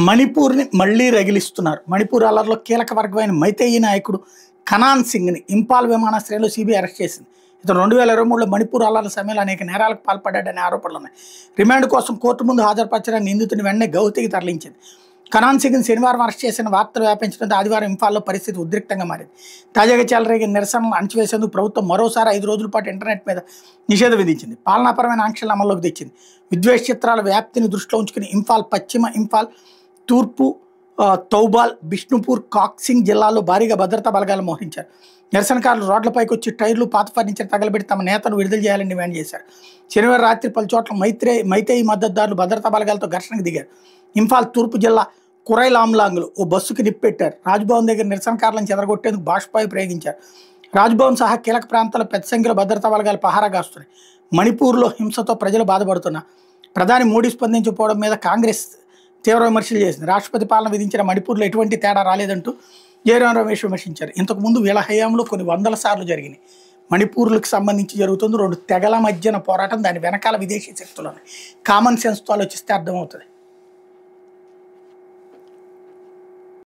మణిపూర్ని మళ్లీ రగిలిస్తున్నారు. మణిపూర్ అల్లర్లో కీలక వర్గమైన మైతేయి నాయకుడు కనాన్ సింగ్ని ఇంపాల్ విమానాశ్రయంలో సిబిఐ అరెస్ట్ చేసింది. ఇతను 2023లో మణిపూర్ అల్లర్ల సమయంలో అనేక నేరాలకు పాల్పడ్డాడనే ఆరోపణలు ఉన్నాయి. రిమాండ్ కోసం కోర్టు ముందు హాజరుపరచడానికి నిందితుని వెంటనే గౌహతికి తరలించింది. కనాన్ సింగ్ని శనివారం అరెస్ట్ చేసిన వార్తలు వ్యాపించడంతో ఆదివారం ఇంఫాల్లో పరిస్థితి ఉద్రిక్తంగా మారింది. తాజాగా చెలరేగిన నిరసనలు అణచివేసేందుకు ప్రభుత్వం మరోసారి 5 రోజుల పాటు ఇంటర్నెట్ మీద నిషేధం విధించింది. పాలనాపరమైన ఆంక్షలను అమల్లోకి తెచ్చింది. విద్వేష చిత్రాల వ్యాప్తిని దృష్టిలో ఉంచుకుని ఇంఫాల్, పశ్చిమ ఇంఫాల్, తూర్పు తౌబాల్, బిష్ణుపూర్, కాక్సింగ్ జిల్లాల్లో భారీగా భద్రతా బలగాలు మోహరించారు. నిరసనకారులు రోడ్లపైకి వచ్చి టైర్లు, పాత ఫర్నిచర్ తగలబెట్టి తమ నేతను విడుదల చేయాలని డిమాండ్ చేశారు. శనివారం రాత్రి పలు చోట్ల మైతేయి మద్దతుదారులు భద్రతా బలగాలతో ఘర్షణకు దిగారు. ఇంఫాల్ తూర్పు జిల్లా కురైలాంలాంగ్లో ఓ బస్సుకి నిప్పెట్టారు. రాజ్భవన్ దగ్గర నిరసనకారులను చెదరగొట్టేందుకు బాష్పాయి ప్రయోగించారు. రాజ్భవన్ సహా కీలక ప్రాంతాల్లో పెద్ద సంఖ్యలో భద్రతా బలగాలు పహారా కాస్తున్నాయి. మణిపూర్లో హింసతో ప్రజలు బాధపడుతున్నా ప్రధాని మోడీ స్పందించకపోవడం మీద కాంగ్రెస్ తీవ్ర విమర్శలు చేసింది. రాష్ట్రపతి పాలన విధించిన మణిపూర్లో ఎటువంటి తేడా రాలేదంటూ జయరాం రమేష్ విమర్శించారు. ఇంతకుముందు వీళ్ళ హయాంలో కొన్ని వందల సార్లు జరిగినాయి. మణిపూర్లకు సంబంధించి జరుగుతుంది 2 తెగల మధ్యన పోరాటం. దాని వెనకాల విదేశీ శక్తులు ఉన్నాయి. కామన్ సెన్స్తో ఆలోచిస్తే అర్థమవుతుంది.